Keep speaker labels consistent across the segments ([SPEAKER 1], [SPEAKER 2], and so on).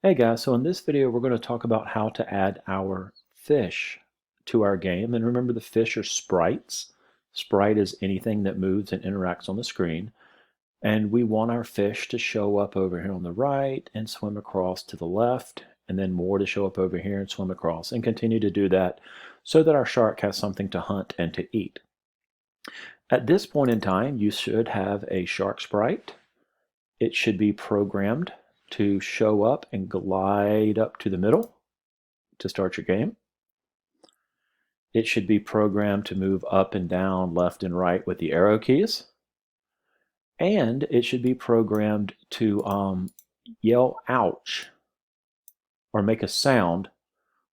[SPEAKER 1] Hey guys, so in this video we're going to talk about how to add our fish to our game. And remember, the fish are sprites. Sprite is anything that moves and interacts on the screen. And we want our fish to show up over here on the right and swim across to the left, and then more to show up over here and swim across, and continue to do that so that our shark has something to hunt and to eat. At this point in time, you should have a shark sprite. It should be programmed to show up and glide up to the middle to start your game. It should be programmed to move up and down, left and right with the arrow keys. And it should be programmed to yell ouch or make a sound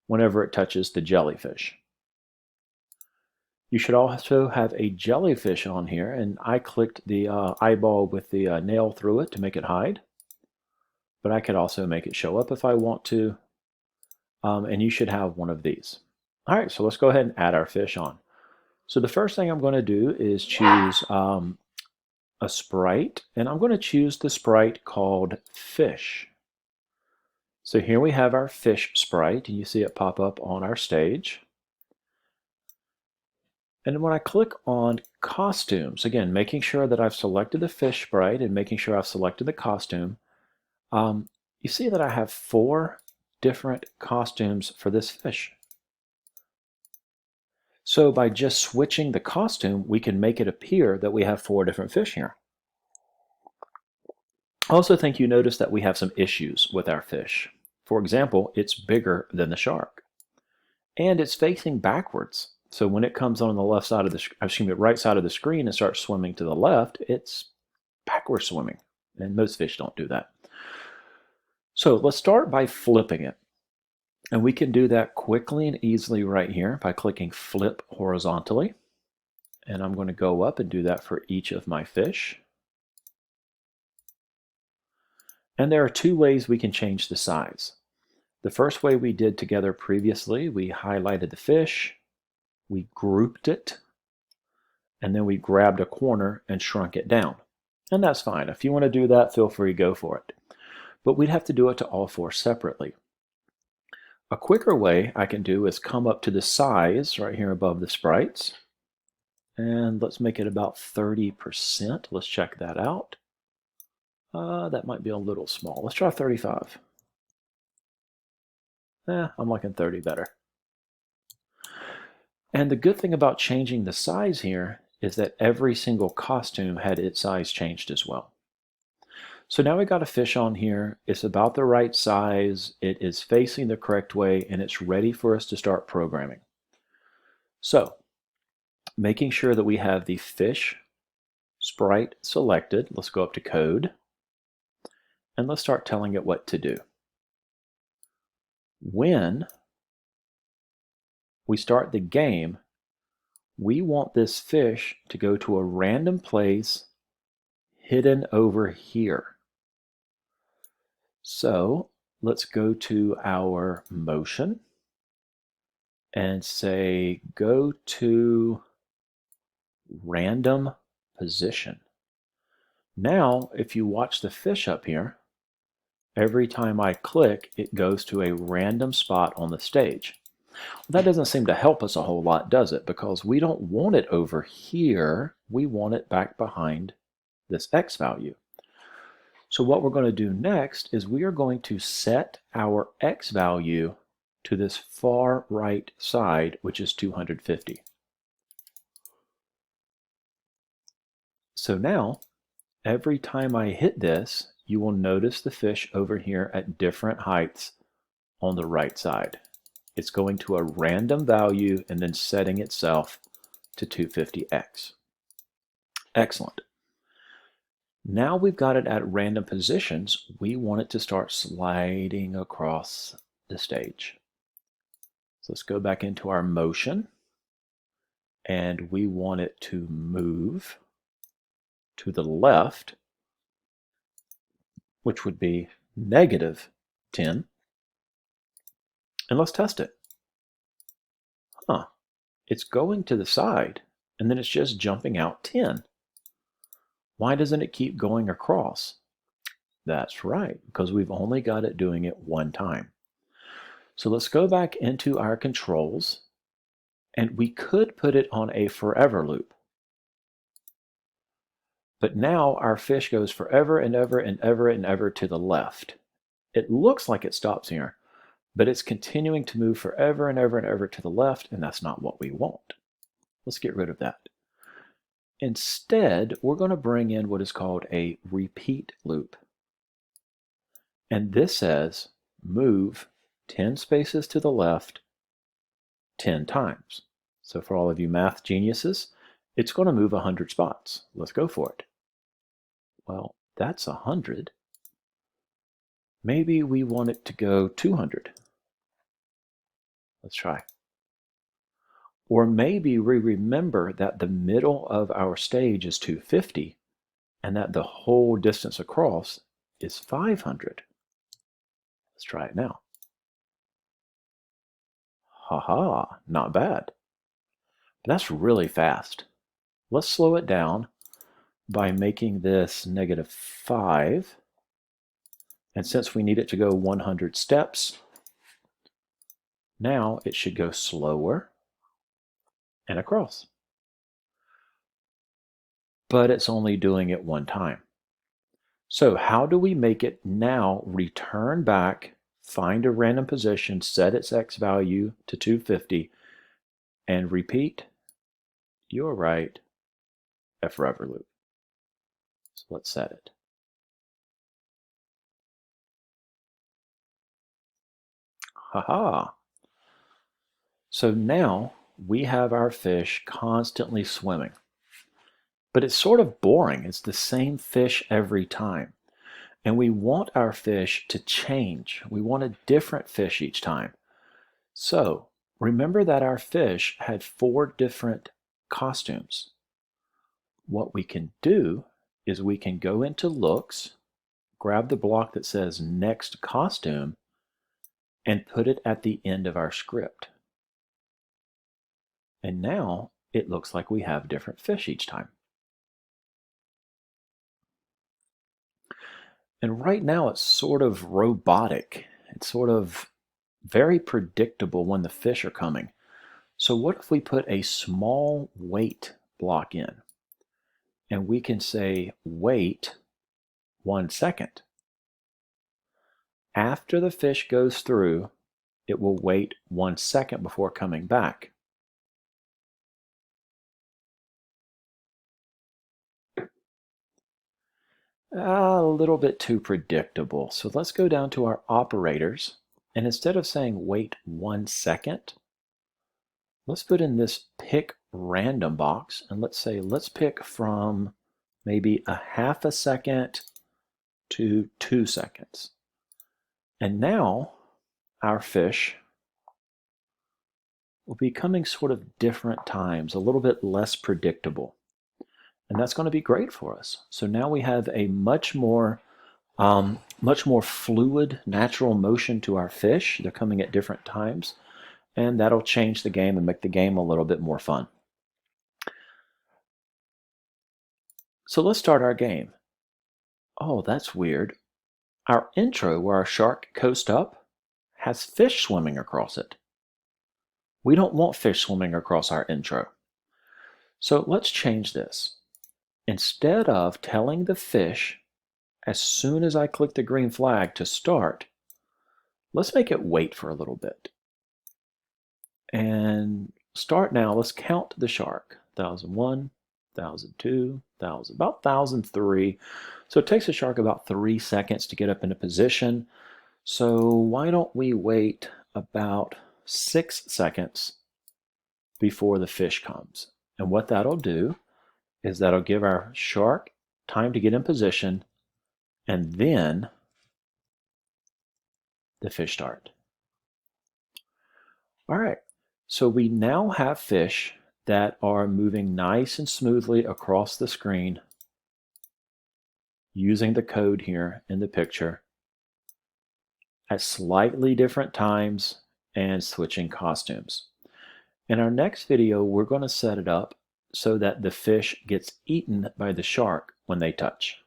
[SPEAKER 1] whenever it touches the jellyfish. You should also have a jellyfish on here, and I clicked the eyeball with the nail through it to make it hide. But I could also make it show up if I want to. And you should have one of these. All right, so let's go ahead and add our fish on. So the first thing I'm going to do is choose a sprite, and I'm going to choose the sprite called fish. So here we have our fish sprite, and you see it pop up on our stage. And when I click on costumes, again, making sure that I've selected the fish sprite and making sure I've selected the costume, you see that I have 4 different costumes for this fish. So by just switching the costume, we can make it appear that we have 4 different fish here. I also think you notice that we have some issues with our fish. For example, it's bigger than the shark. And it's facing backwards. So when it comes on the left side of the right side of the screen and starts swimming to the left, it's backward swimming. And most fish don't do that. So let's start by flipping it. And we can do that quickly and easily right here by clicking flip horizontally. And I'm going to go up and do that for each of my fish. And there are 2 ways we can change the size. The first way we did together previously, we highlighted the fish, we grouped it, and then we grabbed a corner and shrunk it down. And that's fine. If you want to do that, feel free to go for it. But we'd have to do it to all 4 separately. A quicker way I can do is come up to the size right here above the sprites, and let's make it about 30%. Let's check that out. That might be a little small. Let's try 35. I'm liking 30 better. And the good thing about changing the size here is that every single costume had its size changed as well. So now we got a fish on here. It's about the right size. It is facing the correct way, and it's ready for us to start programming. So making sure that we have the fish sprite selected, let's go up to code, and let's start telling it what to do. When we start the game, we want this fish to go to a random place hidden over here. So let's go to our motion and say go to random position. Now, if you watch the fish up here, every time I click, it goes to a random spot on the stage. Well, that doesn't seem to help us a whole lot, does it? Because we don't want it over here. We want it back behind this X value. So what we're going to do next is we are going to set our X value to this far right side, which is 250. So now, every time I hit this, you will notice the fish over here at different heights on the right side. It's going to a random value and then setting itself to 250x. Excellent. Now we've got it at random positions, we want it to start sliding across the stage. So let's go back into our motion, and we want it to move to the left, which would be -10. And let's test it. It's going to the side, and then it's just jumping out 10. Why doesn't it keep going across? That's right, because we've only got it doing it one time. So let's go back into our controls, and we could put it on a forever loop. But now our fish goes forever and ever and ever and ever to the left. It looks like it stops here, but it's continuing to move forever and ever and ever to the left, and that's not what we want. Let's get rid of that. Instead, we're going to bring in what is called a repeat loop. And this says move 10 spaces to the left 10 times. So for all of you math geniuses, it's going to move 100 spots. Let's go for it. Well, that's 100. Maybe we want it to go 200. Let's try. Or maybe we remember that the middle of our stage is 250 and that the whole distance across is 500. Let's try it now. Haha, not bad. But that's really fast. Let's slow it down by making this -5. And since we need it to go 100 steps, now it should go slower and across. But it's only doing it one time. So how do we make it now return back, find a random position, set its x value to 250, and repeat? You're right, a forever loop. So let's set it. Haha. So now we have our fish constantly swimming. But it's sort of boring. It's the same fish every time. And we want our fish to change. We want a different fish each time. So remember that our fish had 4 different costumes. What we can do is we can go into looks, grab the block that says next costume, and put it at the end of our script. And now it looks like we have different fish each time. And right now it's sort of robotic. It's sort of very predictable when the fish are coming. So what if we put a small wait block in? And we can say wait 1 second. After the fish goes through, it will wait 1 second before coming back. A little bit too predictable. So let's go down to our operators. And instead of saying wait 1 second, let's put in this pick random box. And let's say, let's pick from maybe a half a second to 2 seconds. And now our fish will be coming sort of different times, a little bit less predictable. And that's going to be great for us. So now we have a much more fluid, natural motion to our fish. They're coming at different times, and that'll change the game and make the game a little bit more fun. So let's start our game. Oh, that's weird. Our intro, where our shark coasts up, has fish swimming across it. We don't want fish swimming across our intro. So let's change this. Instead of telling the fish, as soon as I click the green flag to start, let's make it wait for a little bit. And start now. Let's count the shark. 1001, 1002, about 1003. So it takes a shark about 3 seconds to get up into position. So why don't we wait about 6 seconds before the fish comes? And what that'll do is that'll give our shark time to get in position, and then the fish start. All right, so we now have fish that are moving nice and smoothly across the screen using the code here in the picture at slightly different times and switching costumes. In our next video, we're going to set it up so that the fish gets eaten by the shark when they touch.